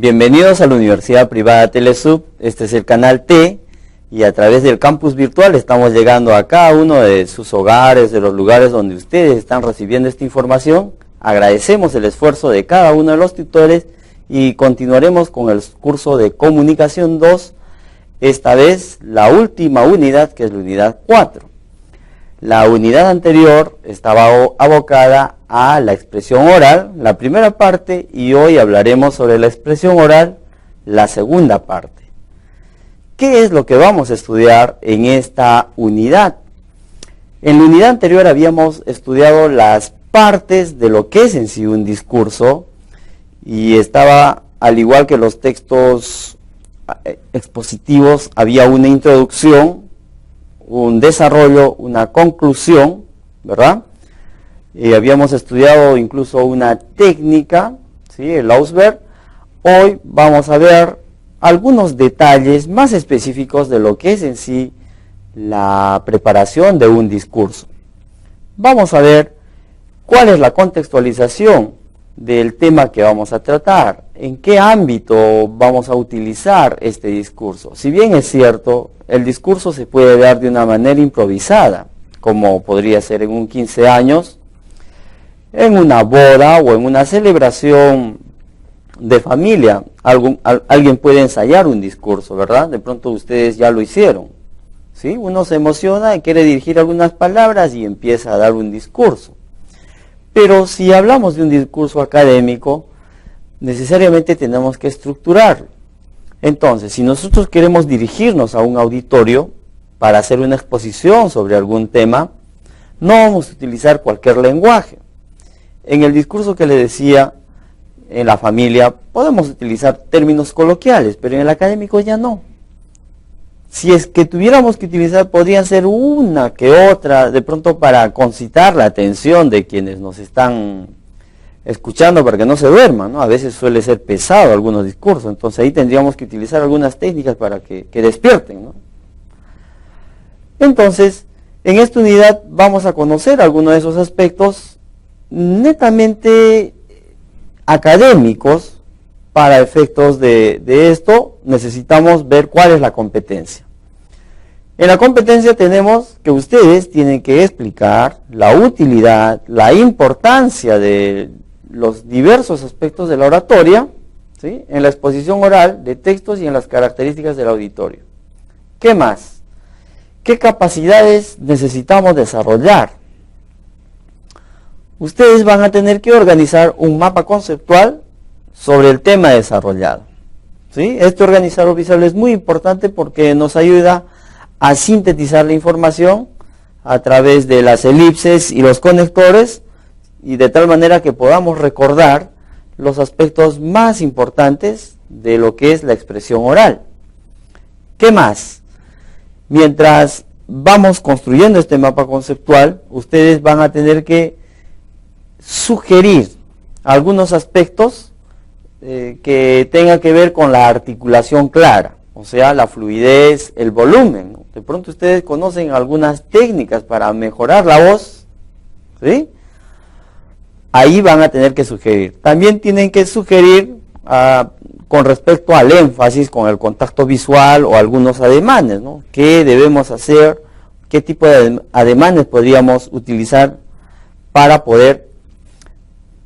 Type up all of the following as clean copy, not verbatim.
Bienvenidos a la Universidad Privada Telesub. Este es el canal T y a través del campus virtual estamos llegando a cada uno de sus hogares, de los lugares donde ustedes están recibiendo esta información. Agradecemos el esfuerzo de cada uno de los tutores y continuaremos con el curso de Comunicación 2, esta vez la última unidad, que es la unidad 4. La unidad anterior estaba abocada a la expresión oral, la primera parte, y hoy hablaremos sobre la expresión oral, la segunda parte. ¿Qué es lo que vamos a estudiar en esta unidad? En la unidad anterior habíamos estudiado las partes de lo que es en sí un discurso, y estaba, al igual que los textos expositivos, había una introducción, un desarrollo, una conclusión, ¿verdad? Habíamos estudiado incluso una técnica, ¿sí? El Ausberg. Hoy vamos a ver algunos detalles más específicos de lo que es en sí la preparación de un discurso. Vamos a ver cuál es la contextualización del tema que vamos a tratar, en qué ámbito vamos a utilizar este discurso. Si bien es cierto, el discurso se puede dar de una manera improvisada, como podría ser en un 15 años, en una boda o en una celebración de familia. Alguien puede ensayar un discurso, ¿verdad? De pronto ustedes ya lo hicieron, ¿sí? Uno se emociona y quiere dirigir algunas palabras y empieza a dar un discurso. Pero si hablamos de un discurso académico, necesariamente tenemos que estructurarlo. Entonces, si nosotros queremos dirigirnos a un auditorio para hacer una exposición sobre algún tema, no vamos a utilizar cualquier lenguaje. En el discurso que le decía, en la familia, podemos utilizar términos coloquiales, pero en el académico ya no. Si es que tuviéramos que utilizar, podrían ser una que otra, de pronto para concitar la atención de quienes nos están escuchando para que no se duerman, ¿no? A veces suele ser pesado algunos discursos, entonces ahí tendríamos que utilizar algunas técnicas para que despierten, ¿no? Entonces, en esta unidad vamos a conocer algunos de esos aspectos netamente académicos. Para efectos de esto necesitamos ver cuál es la competencia. En la competencia tenemos que ustedes tienen que explicar la utilidad, la importancia de los diversos aspectos de la oratoria, ¿sí? En la exposición oral de textos y en las características del auditorio. ¿Qué más? ¿Qué capacidades necesitamos desarrollar? Ustedes van a tener que organizar un mapa conceptual sobre el tema desarrollado, ¿sí? Este organizador visual es muy importante porque nos ayuda a sintetizar la información a través de las elipses y los conectores, y de tal manera que podamos recordar los aspectos más importantes de lo que es la expresión oral. ¿Qué más? Mientras vamos construyendo este mapa conceptual, ustedes van a tener que sugerir algunos aspectos que tengan que ver con la articulación clara, o sea, la fluidez, el volumen, ¿no? De pronto ustedes conocen algunas técnicas para mejorar la voz, ¿sí? Ahí van a tener que sugerir. También tienen que sugerir con respecto al énfasis, con el contacto visual o algunos ademanes, ¿no? ¿Qué debemos hacer? ¿Qué tipo de ademanes podríamos utilizar para poder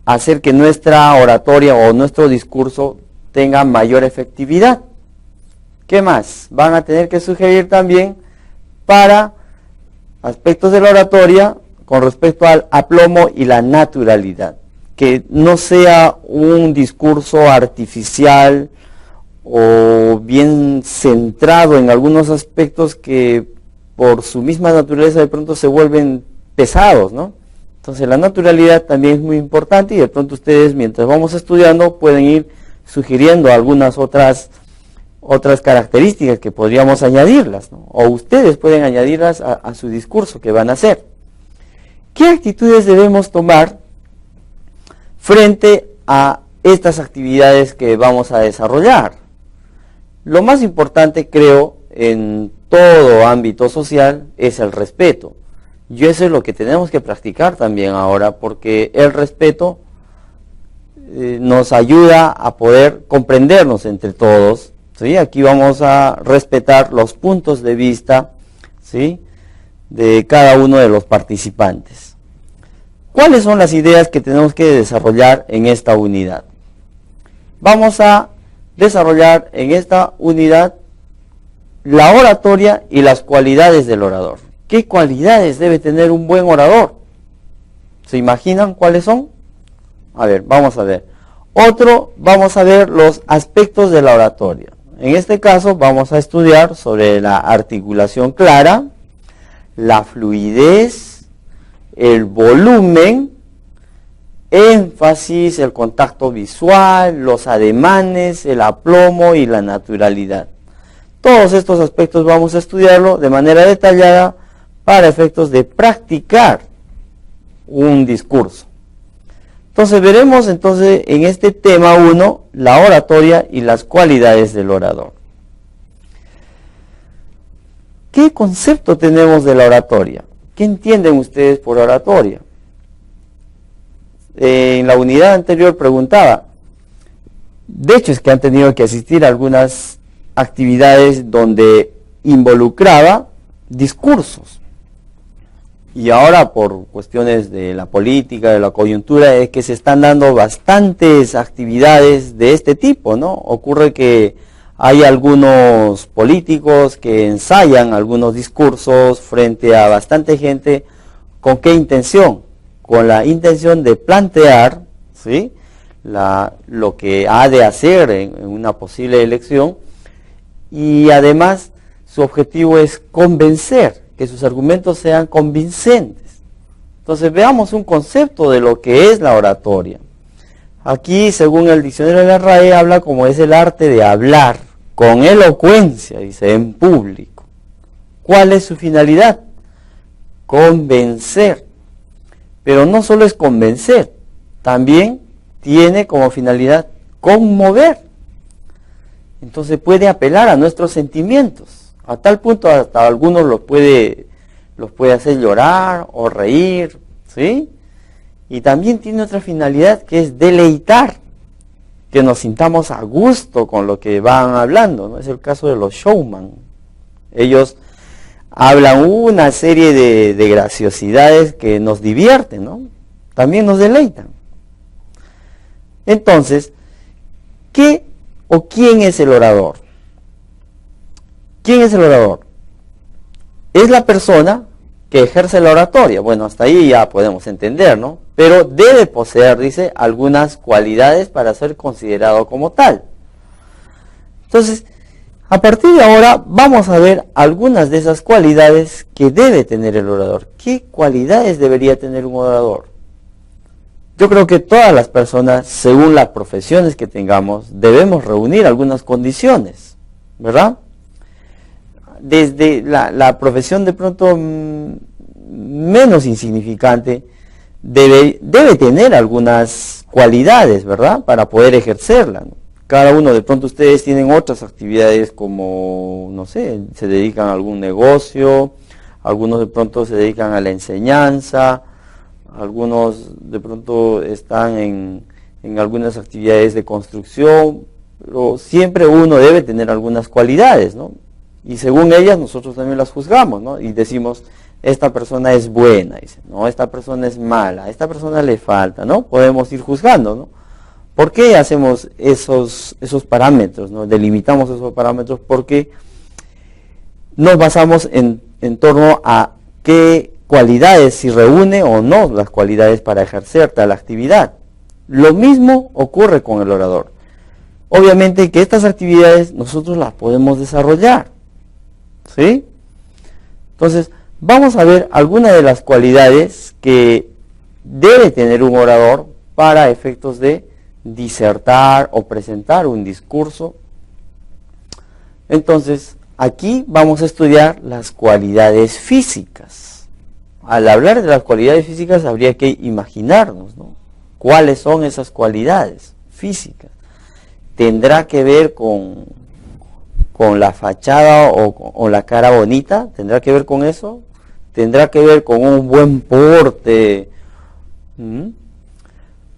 hacer que nuestra oratoria o nuestro discurso tenga mayor efectividad? ¿Qué más? Van a tener que sugerir también para aspectos de la oratoria con respecto al aplomo y la naturalidad. Que no sea un discurso artificial o bien centrado en algunos aspectos que por su misma naturaleza de pronto se vuelven pesados, ¿no? Entonces la naturalidad también es muy importante y de pronto ustedes mientras vamos estudiando pueden ir sugiriendo algunas otras características que podríamos añadirlas, ¿no? O ustedes pueden añadirlas a su discurso que van a hacer. ¿Qué actitudes debemos tomar frente a estas actividades que vamos a desarrollar? Lo más importante, creo, en todo ámbito social es el respeto. Y eso es lo que tenemos que practicar también ahora, porque el respeto nos ayuda a poder comprendernos entre todos, ¿sí? Aquí vamos a respetar los puntos de vista, ¿sí?, de cada uno de los participantes. ¿Cuáles son las ideas que tenemos que desarrollar en esta unidad? Vamos a desarrollar en esta unidad la oratoria y las cualidades del orador. ¿Qué cualidades debe tener un buen orador? ¿Se imaginan cuáles son? A ver, vamos a ver. Vamos a ver los aspectos de la oratoria. En este caso vamos a estudiar sobre la articulación clara, la fluidez, el volumen, énfasis, el contacto visual, los ademanes, el aplomo y la naturalidad. Todos estos aspectos vamos a estudiarlo de manera detallada para efectos de practicar un discurso. Entonces veremos en este tema 1 la oratoria y las cualidades del orador. ¿Qué concepto tenemos de la oratoria? ¿Qué entienden ustedes por oratoria? En la unidad anterior preguntaba, de hecho es que han tenido que asistir a algunas actividades donde involucraba discursos. Y ahora por cuestiones de la política, de la coyuntura, es que se están dando bastantes actividades de este tipo, ¿no? Ocurre que hay algunos políticos que ensayan algunos discursos frente a bastante gente. ¿Con qué intención? Con la intención de plantear, ¿sí?, lo que ha de hacer en una posible elección, y además su objetivo es convencer, que sus argumentos sean convincentes. Entonces veamos un concepto de lo que es la oratoria. Aquí, según el diccionario de la RAE, habla como es el arte de hablar con elocuencia, dice, en público. ¿Cuál es su finalidad? Convencer. Pero no solo es convencer, también tiene como finalidad conmover. Entonces puede apelar a nuestros sentimientos. A tal punto hasta algunos los puede hacer llorar o reír, ¿sí? Y también tiene otra finalidad, que es deleitar, que nos sintamos a gusto con lo que van hablando, ¿no? Es el caso de los showman. Ellos hablan una serie de graciosidades que nos divierten, ¿no? También nos deleitan. Entonces, ¿qué o quién es el orador? ¿Quién es el orador? Es la persona que ejerce la oratoria. Bueno, hasta ahí ya podemos entender, ¿no? Pero debe poseer, dice, algunas cualidades para ser considerado como tal. Entonces, a partir de ahora vamos a ver algunas de esas cualidades que debe tener el orador. ¿Qué cualidades debería tener un orador? Yo creo que todas las personas, según las profesiones que tengamos, debemos reunir algunas condiciones, ¿verdad? Desde la profesión de pronto menos insignificante debe tener algunas cualidades, ¿verdad?, para poder ejercerla, ¿no? Cada uno, de pronto ustedes tienen otras actividades como, no sé, se dedican a algún negocio, algunos de pronto se dedican a la enseñanza, algunos de pronto están en algunas actividades de construcción, pero siempre uno debe tener algunas cualidades, ¿no? Y según ellas nosotros también las juzgamos, ¿no? Y decimos, esta persona es buena, dice, no, esta persona es mala, a esta persona le falta, ¿no? Podemos ir juzgando, ¿no? ¿Por qué hacemos esos parámetros, ¿no? Delimitamos esos parámetros porque nos basamos en torno a qué cualidades, si reúne o no las cualidades para ejercer tal actividad. Lo mismo ocurre con el orador. Obviamente que estas actividades nosotros las podemos desarrollar, ¿sí? Entonces, vamos a ver algunas de las cualidades que debe tener un orador para efectos de disertar o presentar un discurso. Entonces, aquí vamos a estudiar las cualidades físicas. Al hablar de las cualidades físicas habría que imaginarnos, ¿no?, cuáles son esas cualidades físicas. ¿Tendrá que ver con la fachada o la cara bonita? ¿Tendrá que ver con eso? ¿Tendrá que ver con un buen porte?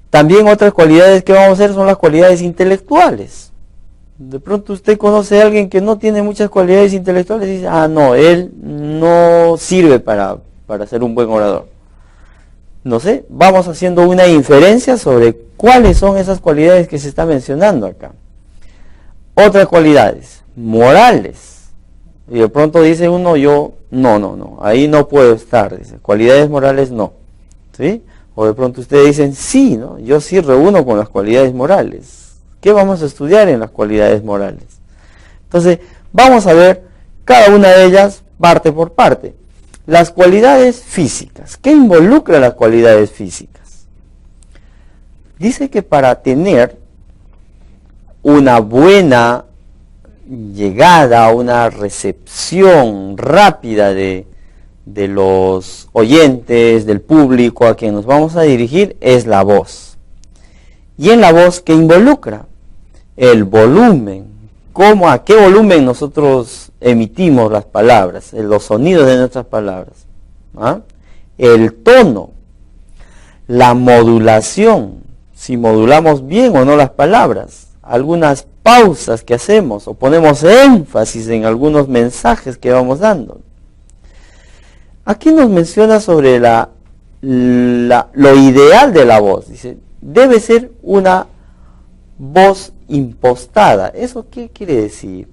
También otras cualidades que vamos a ver son las cualidades intelectuales. De pronto usted conoce a alguien que no tiene muchas cualidades intelectuales y dice, ah, no, él no sirve para ser un buen orador. No sé, vamos haciendo una inferencia sobre cuáles son esas cualidades que se está mencionando acá. Otras cualidades, morales. Y de pronto dice uno, yo, no, ahí no puedo estar, dice, cualidades morales no. ¿Sí? O de pronto ustedes dicen, sí, ¿no? Yo sí reúno con las cualidades morales. ¿Qué vamos a estudiar en las cualidades morales? Entonces, vamos a ver cada una de ellas parte por parte. Las cualidades físicas. ¿Qué involucra las cualidades físicas? Dice que para tener una buena llegada, una recepción rápida de los oyentes, del público a quien nos vamos a dirigir, es la voz. Y en la voz, ¿qué involucra? El volumen. ¿A qué volumen nosotros emitimos las palabras, los sonidos de nuestras palabras? ¿Ah? El tono, la modulación, si modulamos bien o no las palabras, algunas pausas que hacemos o ponemos énfasis en algunos mensajes que vamos dando. Aquí nos menciona sobre lo ideal de la voz. Dice, debe ser una voz impostada. ¿Eso qué quiere decir?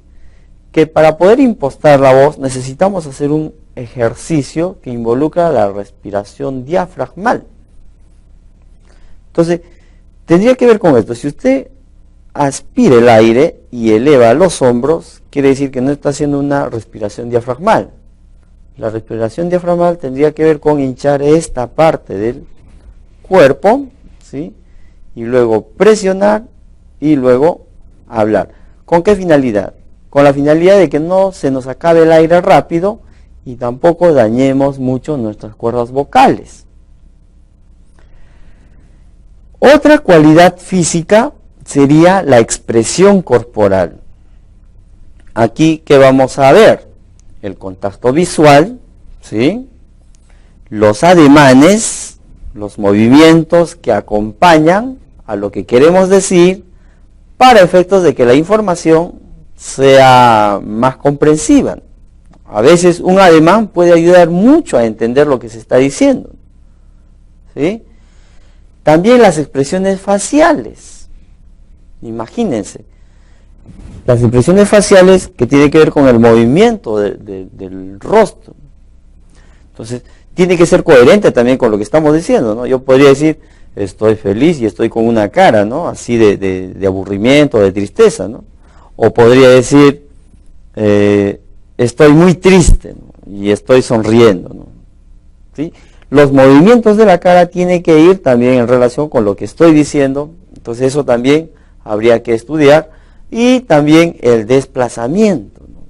Que para poder impostar la voz necesitamos hacer un ejercicio que involucra la respiración diafragmal. Entonces, tendría que ver con esto. Si usted aspira el aire y eleva los hombros, quiere decir que no está haciendo una respiración diafragmal. La respiración diafragmal tendría que ver con hinchar esta parte del cuerpo, ¿sí? Y luego presionar y luego hablar. ¿Con qué finalidad? Con la finalidad de que no se nos acabe el aire rápido y tampoco dañemos mucho nuestras cuerdas vocales. Otra cualidad física sería la expresión corporal. Aquí, ¿qué vamos a ver? El contacto visual, ¿sí? Los ademanes, los movimientos que acompañan a lo que queremos decir para efectos de que la información sea más comprensiva. A veces un ademán puede ayudar mucho a entender lo que se está diciendo, ¿sí? También las expresiones faciales. Imagínense, las expresiones faciales que tienen que ver con el movimiento del rostro. Entonces, tiene que ser coherente también con lo que estamos diciendo, ¿no? Yo podría decir, estoy feliz y estoy con una cara, ¿no? Así de aburrimiento, de tristeza, ¿no? O podría decir, estoy muy triste, ¿no? Y estoy sonriendo, ¿no? ¿Sí? Los movimientos de la cara tienen que ir también en relación con lo que estoy diciendo. Entonces, eso también habría que estudiar. Y también el desplazamiento, ¿no?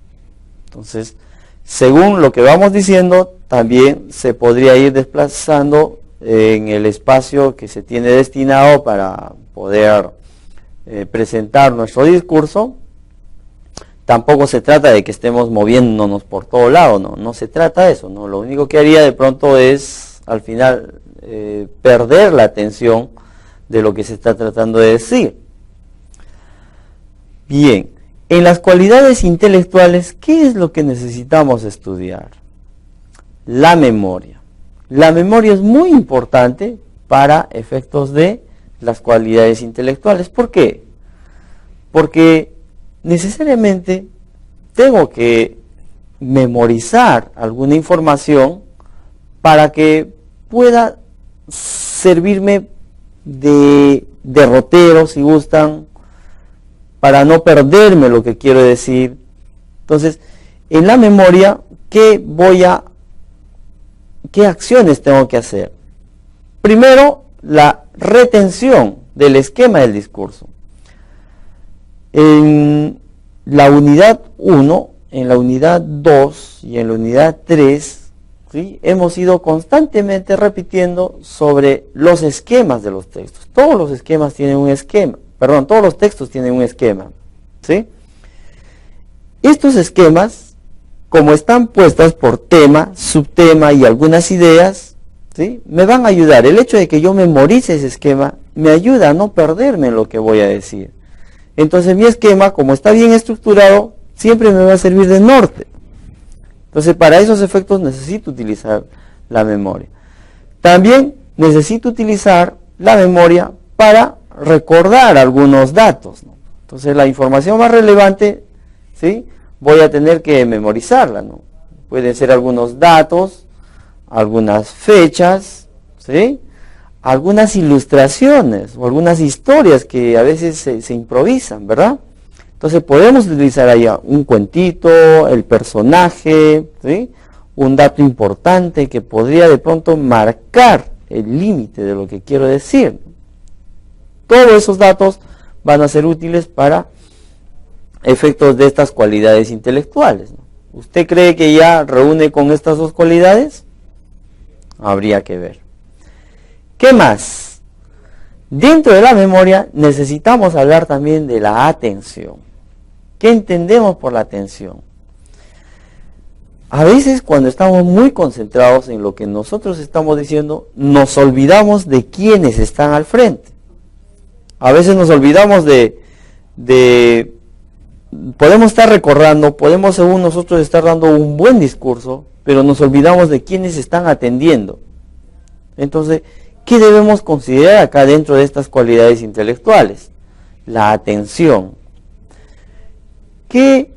Entonces, según lo que vamos diciendo, también se podría ir desplazando en el espacio que se tiene destinado para poder presentar nuestro discurso. Tampoco se trata de que estemos moviéndonos por todo lado, no se trata de eso, ¿no? Lo único que haría de pronto es, al final, perder la atención de lo que se está tratando de decir. Bien, en las cualidades intelectuales, ¿qué es lo que necesitamos estudiar? La memoria. La memoria es muy importante para efectos de las cualidades intelectuales. ¿Por qué? Porque necesariamente tengo que memorizar alguna información para que pueda servirme de derrotero, si gustan, para no perderme lo que quiero decir. Entonces, en la memoria, ¿qué acciones tengo que hacer? Primero, la retención del esquema del discurso. En la unidad 1, en la unidad 2 y en la unidad 3, ¿sí? Hemos ido constantemente repitiendo sobre los esquemas de los textos. Todos los esquemas tienen un esquema. Todos los textos tienen un esquema, ¿sí? Estos esquemas, como están puestos por tema, subtema y algunas ideas, ¿sí? Me van a ayudar. El hecho de que yo memorice ese esquema me ayuda a no perderme en lo que voy a decir. Entonces mi esquema, como está bien estructurado, siempre me va a servir de norte. Entonces para esos efectos necesito utilizar la memoria. También necesito utilizar la memoria para recordar algunos datos, ¿no? Entonces la información más relevante, ¿sí?, voy a tener que memorizarla, ¿no? Pueden ser algunos datos, algunas fechas, ¿sí?, algunas ilustraciones o algunas historias que a veces se improvisan, ¿verdad? Entonces podemos utilizar allá un cuentito, el personaje, ¿sí?, un dato importante que podría de pronto marcar el límite de lo que quiero decir. Todos esos datos van a ser útiles para efectos de estas cualidades intelectuales, ¿no? ¿Usted cree que ya reúne con estas dos cualidades? Habría que ver. ¿Qué más? Dentro de la memoria necesitamos hablar también de la atención. ¿Qué entendemos por la atención? A veces cuando estamos muy concentrados en lo que nosotros estamos diciendo, nos olvidamos de quienes están al frente. A veces nos olvidamos podemos estar recordando, podemos según nosotros estar dando un buen discurso, pero nos olvidamos de quienes están atendiendo. Entonces, ¿qué debemos considerar acá dentro de estas cualidades intelectuales? La atención. ¿Qué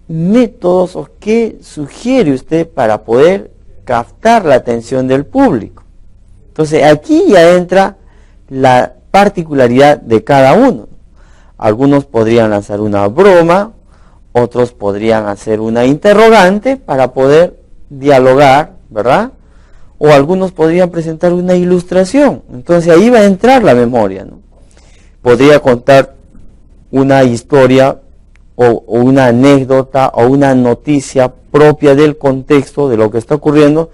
métodos o qué sugiere usted para poder captar la atención del público? Entonces, aquí ya entra la particularidad de cada uno. Algunos podrían lanzar una broma, otros podrían hacer una interrogante para poder dialogar, ¿verdad? O algunos podrían presentar una ilustración. Entonces ahí va a entrar la memoria, ¿no? Podría contar una historia o una anécdota o una noticia propia del contexto de lo que está ocurriendo,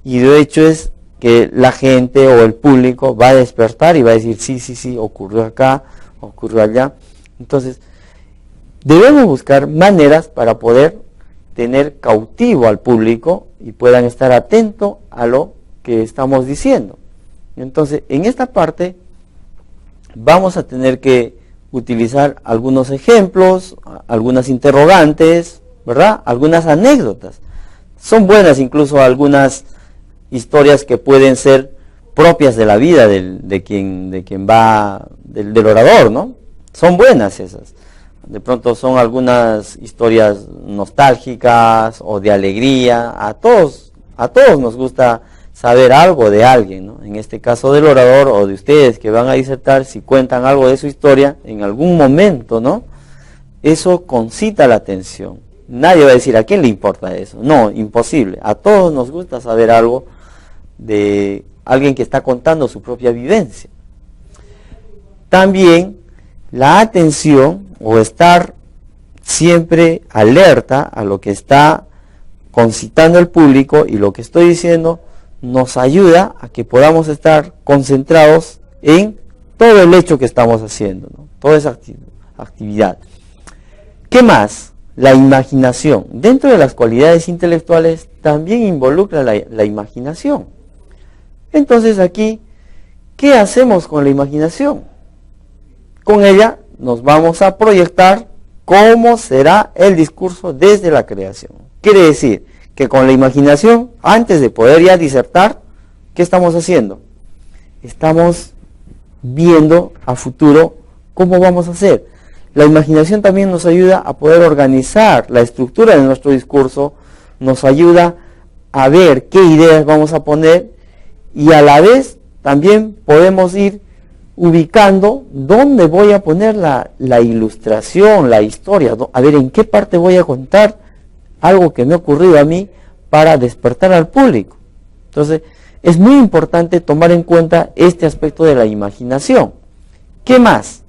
y de hecho es que la gente o el público va a despertar y va a decir, sí, ocurrió acá, ocurrió allá. Entonces, debemos buscar maneras para poder tener cautivo al público y puedan estar atentos a lo que estamos diciendo. Entonces, en esta parte vamos a tener que utilizar algunos ejemplos, algunas interrogantes, ¿verdad? Algunas anécdotas. Son buenas incluso algunas historias que pueden ser propias de la vida de quien va, del orador, ¿no? Son buenas esas. De pronto son algunas historias nostálgicas o de alegría. A todos nos gusta saber algo de alguien, ¿no? En este caso del orador o de ustedes que van a disertar, si cuentan algo de su historia en algún momento, ¿no? Eso concita la atención. Nadie va a decir, ¿a quién le importa eso? No, imposible. A todos nos gusta saber algo de alguien que está contando su propia vivencia. También la atención o estar siempre alerta a lo que está concitando el público y lo que estoy diciendo nos ayuda a que podamos estar concentrados en todo el hecho que estamos haciendo, ¿no? Toda esa actividad. ¿Qué más? La imaginación. Dentro de las cualidades intelectuales también involucra la imaginación. Entonces aquí, ¿qué hacemos con la imaginación? Con ella nos vamos a proyectar cómo será el discurso desde la creación. Quiere decir que con la imaginación, antes de poder ya disertar, ¿qué estamos haciendo? Estamos viendo a futuro cómo vamos a hacer. La imaginación también nos ayuda a poder organizar la estructura de nuestro discurso, nos ayuda a ver qué ideas vamos a poner y a la vez también podemos ir ubicando dónde voy a poner la ilustración, la historia, a ver en qué parte voy a contar algo que me ha ocurrido a mí para despertar al público. Entonces, es muy importante tomar en cuenta este aspecto de la imaginación. ¿Qué más?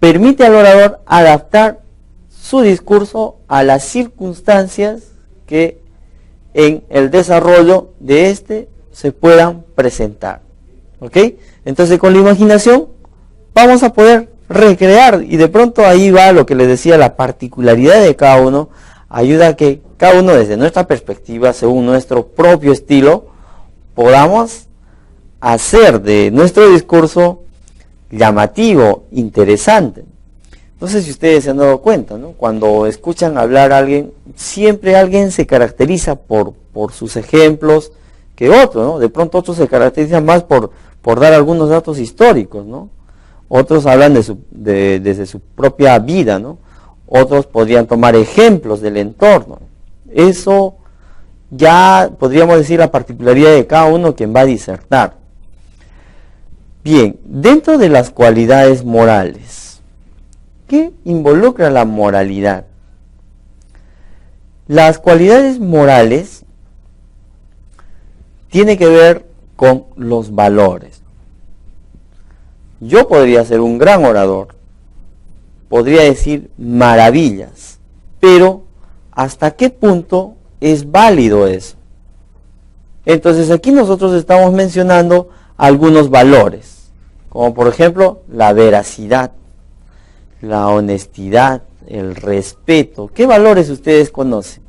Permite al orador adaptar su discurso a las circunstancias que en el desarrollo de este se puedan presentar. ¿Ok? Entonces con la imaginación vamos a poder recrear, y de pronto ahí va lo que les decía, la particularidad de cada uno, ayuda a que cada uno desde nuestra perspectiva, según nuestro propio estilo, podamos hacer de nuestro discurso llamativo, interesante. No sé si ustedes se han dado cuenta, ¿no? Cuando escuchan hablar a alguien, siempre alguien se caracteriza por sus ejemplos que otro, ¿no? De pronto otros se caracterizan más por dar algunos datos históricos, ¿no? Otros hablan desde su propia vida, ¿no? Otros podrían tomar ejemplos del entorno. Eso ya podríamos decir la particularidad de cada uno quien va a disertar. Bien, dentro de las cualidades morales, ¿qué involucra la moralidad? Las cualidades morales tienen que ver con los valores. Yo podría ser un gran orador, podría decir maravillas, pero ¿hasta qué punto es válido eso? Entonces aquí nosotros estamos mencionando algunos valores, como por ejemplo la veracidad, la honestidad, el respeto. ¿Qué valores ustedes conocen?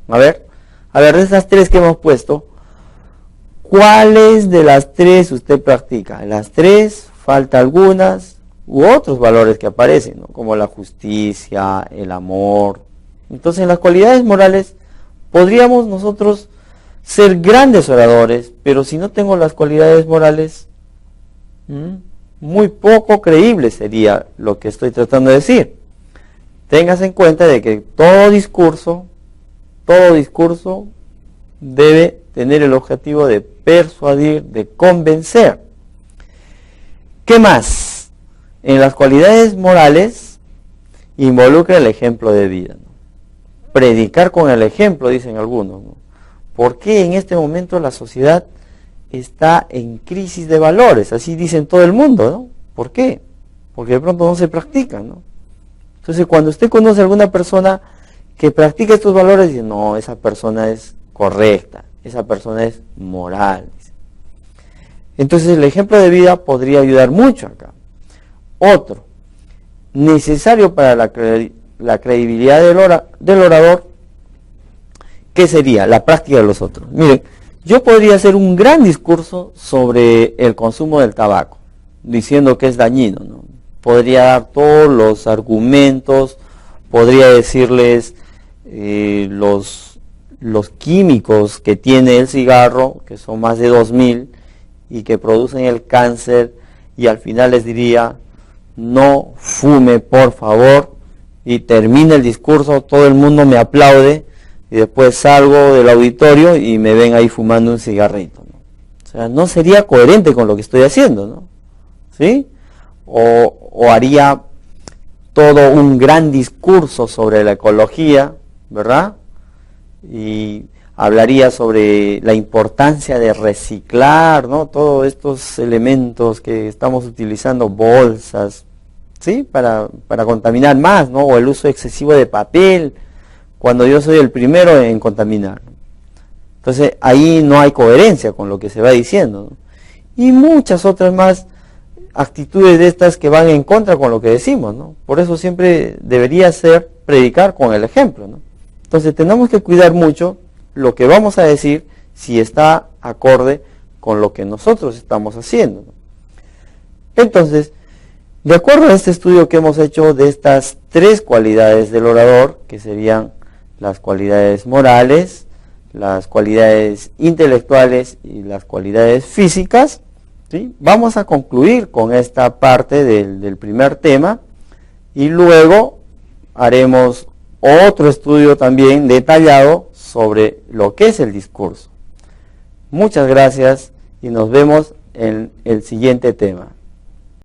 A ver, de estas tres que hemos puesto, ¿cuáles de las tres usted practica? ¿Las tres? ¿Falta algunas? U otros valores que aparecen, ¿no? Como la justicia, el amor. Entonces en las cualidades morales podríamos nosotros ser grandes oradores, pero si no tengo las cualidades morales, muy poco creíble sería lo que estoy tratando de decir. Tengas en cuenta de que todo discurso debe tener el objetivo de persuadir, de convencer. ¿Qué más? En las cualidades morales involucra el ejemplo de vida, ¿no? Predicar con el ejemplo, dicen algunos, ¿no? ¿Por qué en este momento la sociedad está en crisis de valores? Así dicen todo el mundo, ¿no? ¿Por qué? Porque de pronto no se practican, ¿no? Entonces cuando usted conoce a alguna persona que practica estos valores, dice, no, esa persona es correcta, esa persona es moral. Entonces el ejemplo de vida podría ayudar mucho acá. Otro, necesario para la credibilidad del orador, ¿qué sería? La práctica de los otros. Miren, yo podría hacer un gran discurso sobre el consumo del tabaco, diciendo que es dañino, ¿no? Podría dar todos los argumentos, podría decirles los químicos que tiene el cigarro, que son más de 2000, y que producen el cáncer, y al final les diría, no fume por favor, y termina el discurso, todo el mundo me aplaude, y después salgo del auditorio y me ven ahí fumando un cigarrito, ¿no? O sea, no sería coherente con lo que estoy haciendo, ¿no? ¿Sí? O haría todo un gran discurso sobre la ecología, ¿verdad? Y hablaría sobre la importancia de reciclar, ¿no? Todos estos elementos que estamos utilizando, bolsas, ¿sí? Para contaminar más, ¿no? O el uso excesivo de papel, cuando yo soy el primero en contaminar. Entonces ahí no hay coherencia con lo que se va diciendo, ¿no? Y muchas otras más actitudes de estas que van en contra con lo que decimos, ¿no? Por eso siempre debería ser predicar con el ejemplo, ¿no? Entonces tenemos que cuidar mucho lo que vamos a decir si está acorde con lo que nosotros estamos haciendo, ¿no? Entonces, de acuerdo a este estudio que hemos hecho de estas tres cualidades del orador, que serían las cualidades morales, las cualidades intelectuales y las cualidades físicas, ¿sí? Vamos a concluir con esta parte del primer tema y luego haremos otro estudio también detallado sobre lo que es el discurso. Muchas gracias y nos vemos en el siguiente tema.